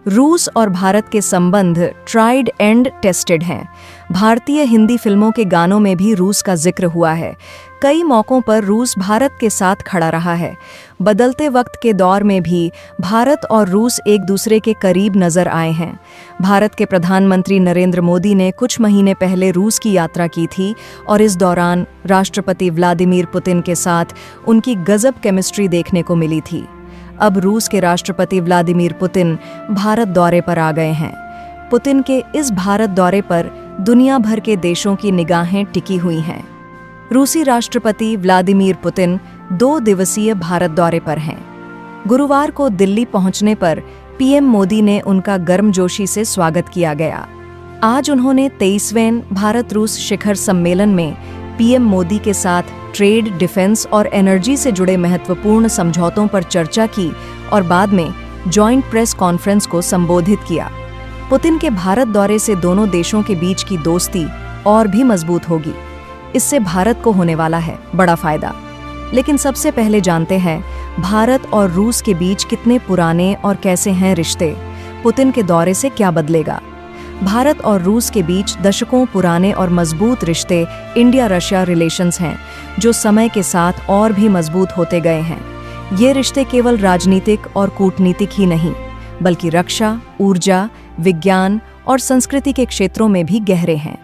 रूस और भारत के संबंध ट्राइड एंड टेस्टेड हैं। भारतीय हिंदी फिल्मों के गानों में भी रूस का जिक्र हुआ है। कई मौकों पर रूस भारत के साथ खड़ा रहा है। बदलते वक्त के दौर में भी भारत और रूस एक दूसरे के करीब नजर आए हैं। भारत के प्रधानमंत्री नरेंद्र मोदी ने कुछ महीने पहले रूस की यात्रा की थी और इस दौरान राष्ट्रपति व्लादिमीर पुतिन के साथ उनकी गजब केमिस्ट्री देखने को मिली थी। अब रूस के राष्ट्रपति व्लादिमीर पुतिन भारत दौरे पर आ गए हैं। पुतिन के इस भारत दौरे पर दुनिया भर के देशों की निगाहें टिकी हुई हैं। रूसी राष्ट्रपति व्लादिमीर पुतिन 2 दिवसीय भारत दौरे पर हैं। गुरुवार को दिल्ली पहुंचने पर पीएम मोदी ने उनका गर्मजोशी से स्वागत किया गया। आज उन्होंने 23वें भारत रूस शिखर सम्मेलन में पीएम मोदी के साथ ट्रेड, डिफेंस और एनर्जी से जुड़े महत्वपूर्ण समझौतों पर चर्चा की और बाद में जॉइंट प्रेस कॉन्फ्रेंस को संबोधित किया। पुतिन के भारत दौरे से दोनों देशों के बीच की दोस्ती और भी मजबूत होगी। इससे भारत को होने वाला है बड़ा फायदा। लेकिन सबसे पहले जानते हैं भारत और रूस के बीच कितने पुराने और कैसे हैं रिश्ते। पुतिन के दौरे से क्या बदलेगा? भारत और रूस के बीच दशकों पुराने और मजबूत रिश्ते इंडिया रशिया रिलेशंस हैं, जो समय के साथ और भी मजबूत होते गए हैं। ये रिश्ते केवल राजनीतिक और कूटनीतिक ही नहीं, बल्कि रक्षा, ऊर्जा, विज्ञान और संस्कृति के क्षेत्रों में भी गहरे हैं।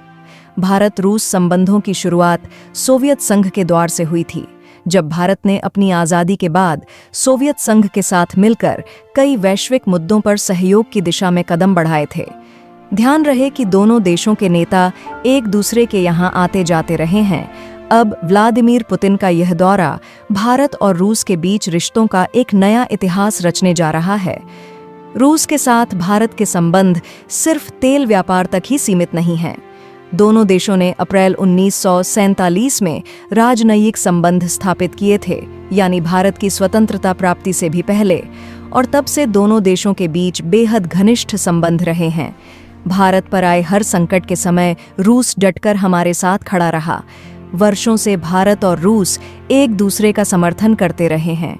भारत रूस संबंधों की शुरुआत सोवियत संघ के दौर से हुई थी, जब भारत ने अपनी आज़ादी के बाद सोवियत संघ के साथ मिलकर कई वैश्विक मुद्दों पर सहयोग की दिशा में कदम बढ़ाए थे। ध्यान रहे कि दोनों देशों के नेता एक दूसरे के यहाँ आते जाते रहे हैं। अब व्लादिमीर पुतिन का यह दौरा भारत और रूस के बीच रिश्तों का एक नया इतिहास रचने जा रहा है। रूस के साथ भारत के संबंध सिर्फ तेल व्यापार तक ही सीमित नहीं हैं। दोनों देशों ने अप्रैल 1947 में राजनयिक संबंध स्थापित किए थे, यानी भारत की स्वतंत्रता प्राप्ति से भी पहले, और तब से दोनों देशों के बीच बेहद घनिष्ठ संबंध रहे हैं। भारत पर आए हर संकट के समय रूस डटकर हमारे साथ खड़ा रहा। वर्षों से भारत और रूस एक दूसरे का समर्थन करते रहे हैं।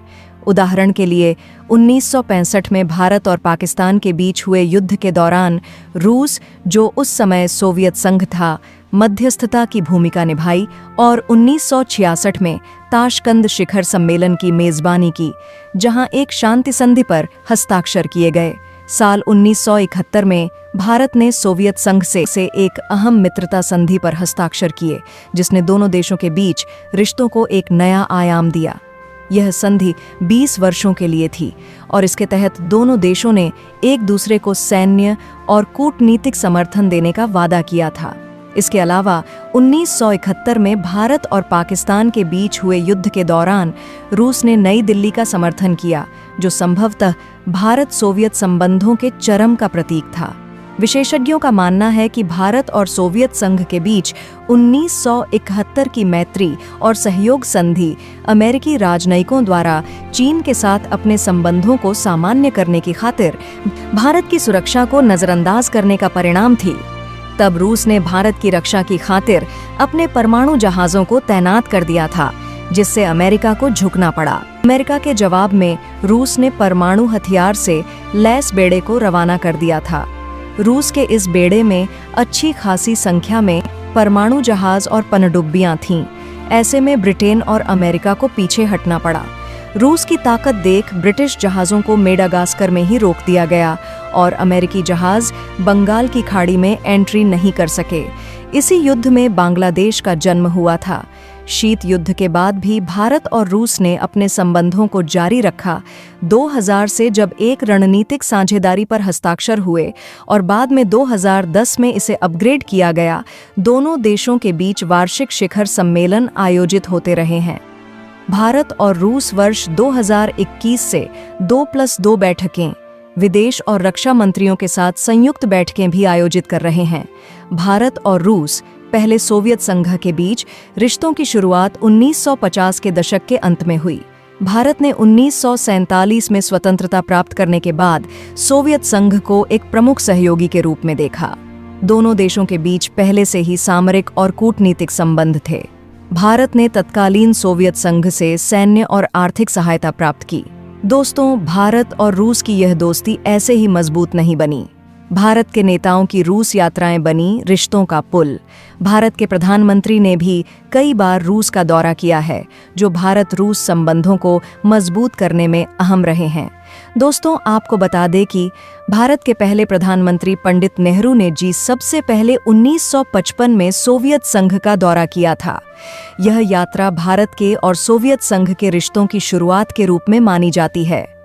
उदाहरण के लिए 1965 में भारत और पाकिस्तान के बीच हुए युद्ध के दौरान रूस, जो उस समय सोवियत संघ था, मध्यस्थता की भूमिका निभाई और 1966 में ताशकंद शिखर सम्मेलन की मेजबानी की, जहां एक शांति संधि पर हस्ताक्षर किए गए। साल 1971 में भारत ने सोवियत संघ से एक अहम मित्रता संधि पर हस्ताक्षर किए, जिसने दोनों देशों के बीच रिश्तों को एक नया आयाम दिया। यह संधि 20 वर्षों के लिए थी और इसके तहत दोनों देशों ने एक दूसरे को सैन्य और कूटनीतिक समर्थन देने का वादा किया था। इसके अलावा 1971 में भारत और पाकिस्तान के बीच हुए युद्ध के दौरान रूस ने नई दिल्ली का समर्थन किया, जो संभवतः भारत सोवियत संबंधों के चरम का प्रतीक था। विशेषज्ञों का मानना है कि भारत और सोवियत संघ के बीच 1971 की मैत्री और सहयोग संधि अमेरिकी राजनयिकों द्वारा चीन के साथ अपने संबंधों को सामान्य करने की खातिर भारत की सुरक्षा को नजरअंदाज करने का परिणाम थी। तब रूस ने भारत की रक्षा की खातिर अपने परमाणु जहाजों को तैनात कर दिया था, जिससे अमेरिका को झुकना पड़ा। अमेरिका के जवाब में रूस ने परमाणु हथियार से लैस बेड़े को रवाना कर दिया था। रूस के इस बेड़े में अच्छी खासी संख्या में परमाणु जहाज और पनडुब्बियां थीं। ऐसे में ब्रिटेन और अमेरिका को पीछे हटना पड़ा। रूस की ताकत देख ब्रिटिश जहाज़ों को मेडागास्कर में ही रोक दिया गया और अमेरिकी जहाज़ बंगाल की खाड़ी में एंट्री नहीं कर सके। इसी युद्ध में बांग्लादेश का जन्म हुआ था। शीत युद्ध के बाद भी भारत और रूस ने अपने संबंधों को जारी रखा। 2000 से जब एक रणनीतिक साझेदारी पर हस्ताक्षर हुए और बाद में 2010 में इसे अपग्रेड किया गया, दोनों देशों के बीच वार्षिक शिखर सम्मेलन आयोजित होते रहे हैं। भारत और रूस वर्ष 2021 से 2+2 बैठकें, विदेश और रक्षा मंत्रियों के साथ संयुक्त बैठकें भी आयोजित कर रहे हैं। भारत और रूस पहले सोवियत संघ के बीच रिश्तों की शुरुआत 1950 के दशक के अंत में हुई। भारत ने 1947 में स्वतंत्रता प्राप्त करने के बाद सोवियत संघ को एक प्रमुख सहयोगी के रूप में देखा। दोनों देशों के बीच पहले से ही सामरिक और कूटनीतिक संबंध थे। भारत ने तत्कालीन सोवियत संघ से सैन्य और आर्थिक सहायता प्राप्त की। दोस्तों, भारत और रूस की यह दोस्ती ऐसे ही मजबूत नहीं बनी। भारत के नेताओं की रूस यात्राएं बनी रिश्तों का पुल। भारत के प्रधानमंत्री ने भी कई बार रूस का दौरा किया है, जो भारत रूस संबंधों को मजबूत करने में अहम रहे हैं। दोस्तों, आपको बता दें कि भारत के पहले प्रधानमंत्री पंडित नेहरू ने जी सबसे पहले 1955 में सोवियत संघ का दौरा किया था। यह यात्रा भारत के और सोवियत संघ के रिश्तों की शुरुआत के रूप में मानी जाती है।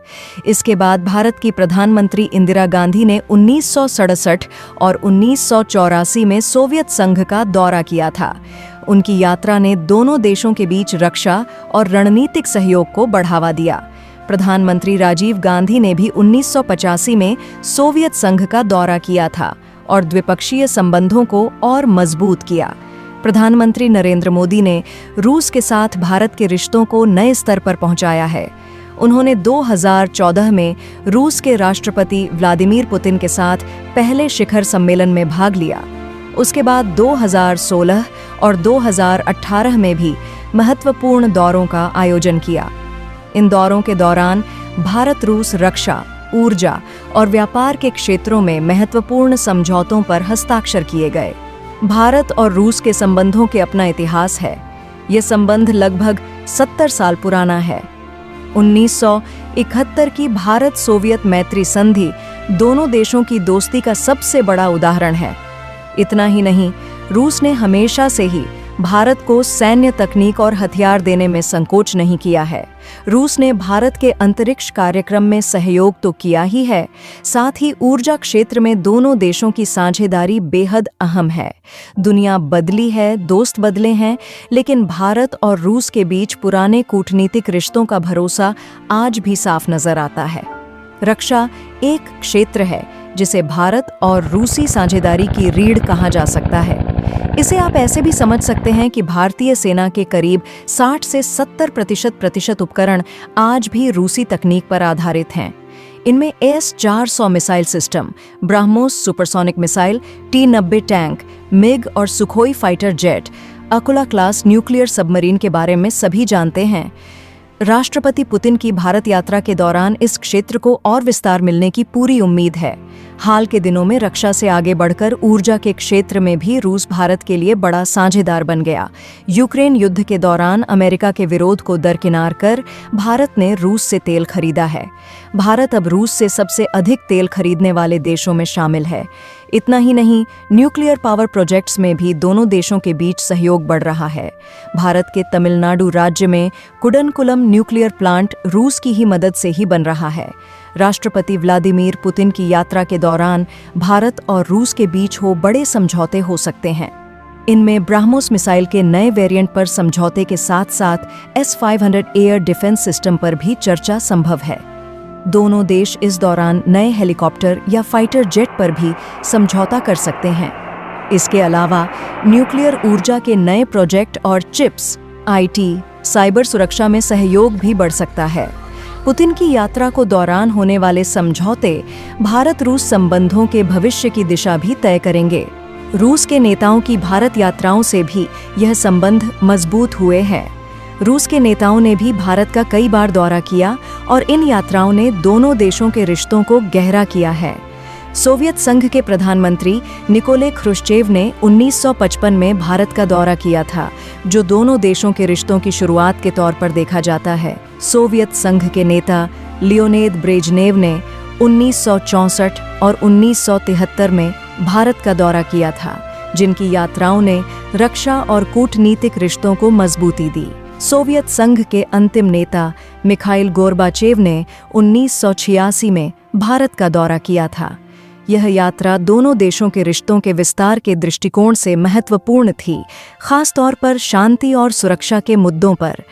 इसके बाद भारत की प्रधानमंत्री इंदिरा गांधी ने 1967 और 1984 में सोवियत संघ का दौरा किया था। उनकी यात्रा ने दोनों देशों के बीच रक्षा और रणनीतिक सहयोग को बढ़ावा दिया। प्रधानमंत्री राजीव गांधी ने भी 1985 में सोवियत संघ का दौरा किया था और द्विपक्षीय संबंधों को और मजबूत किया। प्रधानमंत्री नरेंद्र मोदी ने रूस के साथ भारत के रिश्तों को नए स्तर पर पहुंचाया है। उन्होंने 2014 में रूस के राष्ट्रपति व्लादिमीर पुतिन के साथ पहले शिखर सम्मेलन में भाग लिया। उसके बाद 2016 और 2018 में भी महत्वपूर्ण दौरों का आयोजन किया। इन दौरों के दौरान भारत रूस रक्षा, ऊर्जा और व्यापार के क्षेत्रों में महत्वपूर्ण समझौतों पर हस्ताक्षर किए गए। भारत और रूस के संबंधों के अपना इतिहास है। ये संबंध लगभग 70 साल पुराना है। 1971 की भारत सोवियत मैत्री संधि दोनों देशों की दोस्ती का सबसे बड़ा उदाहरण है। इतना ही नहीं, रूस ने हमेशा से ही भारत को सैन्य तकनीक और हथियार देने में संकोच नहीं किया है। रूस ने भारत के अंतरिक्ष कार्यक्रम में सहयोग तो किया ही है, साथ ही ऊर्जा क्षेत्र में दोनों देशों की साझेदारी बेहद अहम है। दुनिया बदली है, दोस्त बदले हैं, लेकिन भारत और रूस के बीच पुराने कूटनीतिक रिश्तों का भरोसा आज भी साफ नजर आता है। रक्षा एक क्षेत्र है जिसे भारत और रूसी साझेदारी की रीढ़ कहा जा सकता है। इसे आप ऐसे भी समझ सकते हैं कि भारतीय सेना के करीब 60 से 70% उपकरण आज भी रूसी तकनीक पर आधारित हैं। इनमें S-400 missile system, BrahMos supersonic missile, T-90 tank, MiG और Sukhoi fighter jet, Akula class nuclear submarine के बारे में सभी जानते हैं। राष्ट्रपति पुतिन की भारत यात्रा के दौरान इस क्षेत्र को और विस्तार मिलने की पूरी उम्मीद है। हाल के दिनों में रक्षा से आगे बढ़कर ऊर्जा के क्षेत्र में भी रूस भारत के लिए बड़ा साझेदार बन गया। यूक्रेन युद्ध के दौरान अमेरिका के विरोध को दरकिनार कर भारत ने रूस से तेल खरीदा है। भारत अब रूस से सबसे अधिक तेल खरीदने वाले देशों में शामिल है। इतना ही नहीं, न्यूक्लियर पावर प्रोजेक्ट्स में भी दोनों देशों के बीच सहयोग बढ़ रहा है। भारत के तमिलनाडु राज्य में कुडनकुलम न्यूक्लियर प्लांट रूस की ही मदद से ही बन रहा है। राष्ट्रपति व्लादिमीर पुतिन की यात्रा के दौरान भारत और रूस के बीच बड़े समझौते हो सकते हैं। इनमें ब्राह्मोस मिसाइल के नए वेरिएंट पर समझौते के साथ साथ S-500 एयर डिफेंस सिस्टम पर भी चर्चा संभव है। दोनों देश इस दौरान नए हेलीकॉप्टर या फाइटर जेट पर भी समझौता कर सकते हैं। इसके अलावा न्यूक्लियर ऊर्जा के नए प्रोजेक्ट और चिप्स, IT, साइबर सुरक्षा में सहयोग भी बढ़ सकता है। पुतिन की यात्रा को दौरान होने वाले समझौते भारत रूस संबंधों के भविष्य की दिशा भी तय करेंगे। रूस के नेताओं की भारत यात्राओं से भी यह संबंध मजबूत हुए हैं। रूस के नेताओं ने भी भारत का कई बार दौरा किया और इन यात्राओं ने दोनों देशों के रिश्तों को गहरा किया है। सोवियत संघ के प्रधानमंत्री निकोले ख्रुश्चेव ने 1955 में भारत का दौरा किया था, जो दोनों देशों के रिश्तों की शुरुआत के तौर पर देखा जाता है। सोवियत संघ के नेता लियोनिद ब्रेजनेव ने 1964 और 1973 में भारत का दौरा किया था, जिनकी यात्राओं ने रक्षा और कूटनीतिक रिश्तों को मजबूती दी। सोवियत संघ के अंतिम नेता मिखाइल गोर्बाचेव ने 1986 में भारत का दौरा किया था। यह यात्रा दोनों देशों के रिश्तों के विस्तार के दृष्टिकोण से महत्वपूर्ण थी, खास तौर पर शांति और सुरक्षा के मुद्दों पर।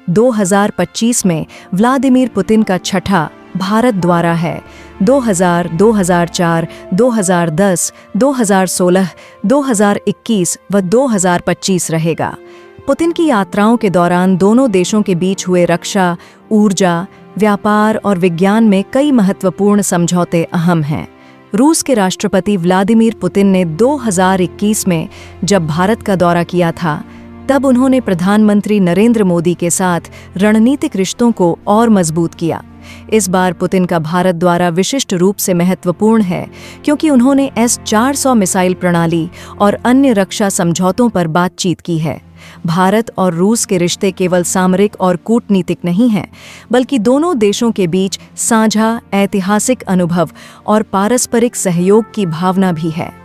2025 में व्लादिमीर पुतिन का छठा भारत दौरा है। 2000, 2004, 2010, 2016, 2021 व 2025 रहेगा। पुतिन की यात्राओं के दौरान दोनों देशों के बीच हुए रक्षा, ऊर्जा, व्यापार और विज्ञान में कई महत्वपूर्ण समझौते अहम हैं। रूस के राष्ट्रपति व्लादिमीर पुतिन ने 2021 में जब भारत का दौरा किया था, तब उन्होंने प्रधानमंत्री नरेंद्र मोदी के साथ रणनीतिक रिश्तों को और मजबूत किया। इस बार पुतिन का भारत द्वारा विशिष्ट रूप से महत्वपूर्ण है क्योंकि उन्होंने S-400 मिसाइल प्रणाली और अन्य रक्षा समझौतों पर बातचीत की है। भारत और रूस के रिश्ते केवल सामरिक और कूटनीतिक नहीं हैं, बल्कि दोनों देशों के बीच साझा ऐतिहासिक अनुभव और पारस्परिक सहयोग की भावना भी है।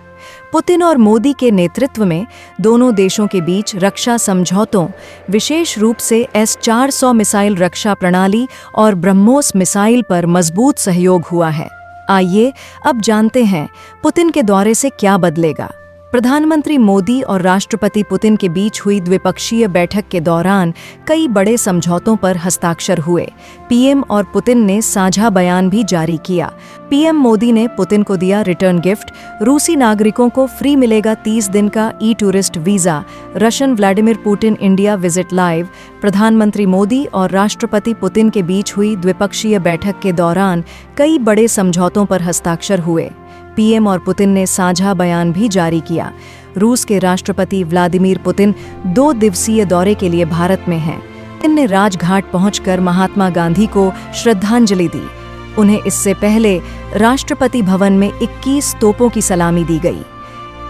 पुतिन और मोदी के नेतृत्व में दोनों देशों के बीच रक्षा समझौतों, विशेष रूप से S-400 मिसाइल रक्षा प्रणाली और ब्रह्मोस मिसाइल पर मजबूत सहयोग हुआ है। आइए अब जानते हैं पुतिन के दौरे से क्या बदलेगा। प्रधानमंत्री मोदी और राष्ट्रपति पुतिन के बीच हुई द्विपक्षीय बैठक के दौरान कई बड़े समझौतों पर हस्ताक्षर हुए। पीएम और पुतिन ने साझा बयान भी जारी किया। पीएम मोदी ने पुतिन को दिया रिटर्न गिफ्ट, रूसी नागरिकों को फ्री मिलेगा 30 दिन का e tourist visa, Russian Vladimir Putin India visit live. प्रधानमंत्री मोदी और राष्ट्रपति पुतिन के बीच हुई द्विपक्षीय बैठक के दौरान कई बड़े समझौतों पर हस्ताक्षर हुए। पीएम और पुतिन ने साझा बयान भी जारी किया। रूस के राष्ट्रपति व्लादिमीर पुतिन 2 दिवसीय दौरे के लिए भारत में हैं। पुतिन ने राजघाट पहुंचकर महात्मा गांधी को श्रद्धांजलि दी। उन्हें इससे पहले राष्ट्रपति भवन में 21 तोपों की सलामी दी गई।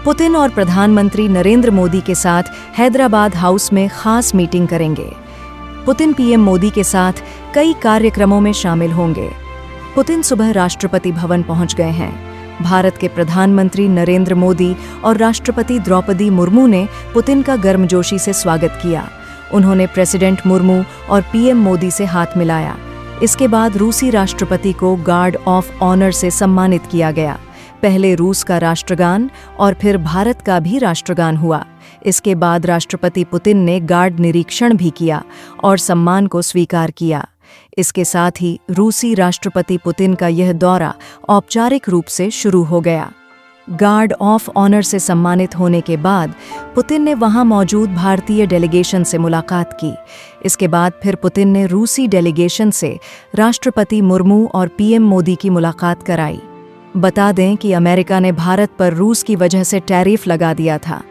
पुतिन और प्रधानमंत्री नरेंद्र मोदी के साथ हैदराबाद हाउस में खास मीटिंग करेंगे। पुतिन पीएम मोदी के साथ कई कार्यक्रमों में शामिल होंगे। पुतिन सुबह राष्ट्रपति भवन पहुंच गए हैं। भारत के प्रधानमंत्री नरेंद्र मोदी और राष्ट्रपति द्रौपदी मुर्मू ने पुतिन का गर्मजोशी से स्वागत किया। उन्होंने प्रेसिडेंट मुर्मू और पीएम मोदी से हाथ मिलाया। इसके बाद रूसी राष्ट्रपति को गार्ड ऑफ ऑनर से सम्मानित किया गया। पहले रूस का राष्ट्रगान और फिर भारत का भी राष्ट्रगान हुआ। इसके बाद राष्ट्रपति पुतिन ने गार्ड निरीक्षण भी किया और सम्मान को स्वीकार किया। इसके साथ ही रूसी राष्ट्रपति पुतिन का यह दौरा औपचारिक रूप से शुरू हो गया। गार्ड ऑफ ऑनर से सम्मानित होने के बाद पुतिन ने वहां मौजूद भारतीय डेलीगेशन से मुलाकात की। इसके बाद फिर पुतिन ने रूसी डेलीगेशन से राष्ट्रपति मुर्मू और पीएम मोदी की मुलाकात कराई। बता दें कि अमेरिका ने भारत पर रूस की वजह से टैरिफ लगा दिया था।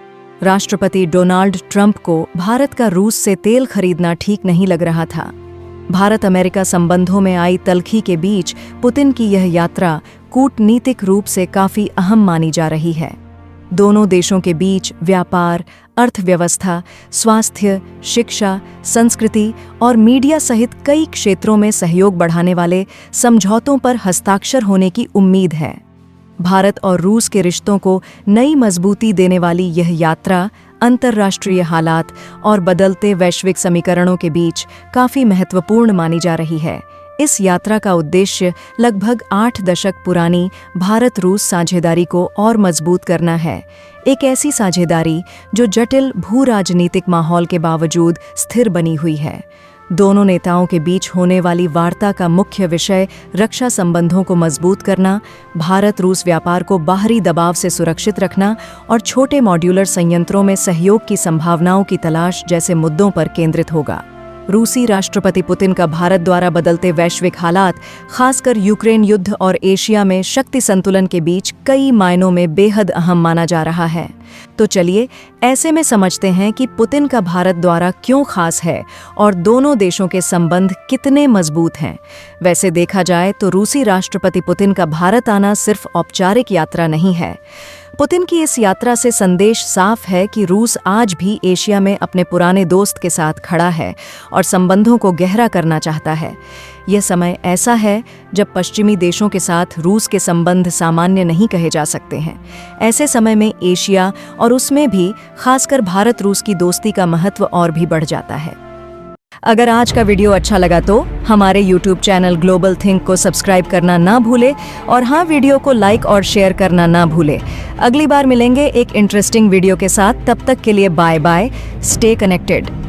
राष्ट्रपति डोनाल्ड ट्रंप को भारत का रूस से तेल खरीदना ठीक नहीं लग रहा था। भारत अमेरिका संबंधों में आई तल्खी के बीच पुतिन की यह यात्रा कूटनीतिक रूप से काफी अहम मानी जा रही है। दोनों देशों के बीच व्यापार, अर्थव्यवस्था, स्वास्थ्य, शिक्षा, संस्कृति और मीडिया सहित कई क्षेत्रों में सहयोग बढ़ाने वाले समझौतों पर हस्ताक्षर होने की उम्मीद है। भारत और रूस के रिश्तों को नई मजबूती देने वाली यह यात्रा अंतर्राष्ट्रीय हालात और बदलते वैश्विक समीकरणों के बीच काफी महत्वपूर्ण मानी जा रही है। इस यात्रा का उद्देश्य लगभग 8 दशक पुरानी भारत रूस साझेदारी को और मजबूत करना है। एक ऐसी साझेदारी जो जटिल भू-राजनीतिक माहौल के बावजूद स्थिर बनी हुई है। दोनों नेताओं के बीच होने वाली वार्ता का मुख्य विषय रक्षा संबंधों को मजबूत करना, भारत रूस व्यापार को बाहरी दबाव से सुरक्षित रखना और छोटे मॉड्यूलर संयंत्रों में सहयोग की संभावनाओं की तलाश जैसे मुद्दों पर केंद्रित होगा। रूसी राष्ट्रपति पुतिन का भारत द्वारा बदलते वैश्विक हालात, खासकर यूक्रेन युद्ध और एशिया में शक्ति संतुलन के बीच कई मायनों में बेहद अहम माना जा रहा है। तो चलिए ऐसे में समझते हैं कि पुतिन का भारत द्वारा क्यों खास है और दोनों देशों के संबंध कितने मजबूत हैं। वैसे देखा जाए तो रूसी राष्ट्रपति पुतिन का भारत आना सिर्फ औपचारिक यात्रा नहीं है। पुतिन की इस यात्रा से संदेश साफ है कि रूस आज भी एशिया में अपने पुराने दोस्त के साथ खड़ा है और संबंधों को गहरा करना चाहता है। यह समय ऐसा है जब पश्चिमी देशों के साथ रूस के संबंध सामान्य नहीं कहे जा सकते हैं। ऐसे समय में एशिया और उसमें भी खासकर भारत रूस की दोस्ती का महत्व और भी बढ़ जाता है। अगर आज का वीडियो अच्छा लगा तो हमारे YouTube चैनल ग्लोबल थिंक को सब्सक्राइब करना ना भूले और हाँ, वीडियो को लाइक और शेयर करना ना भूले। अगली बार मिलेंगे एक इंटरेस्टिंग वीडियो के साथ। तब तक के लिए बाय बाय, स्टे कनेक्टेड।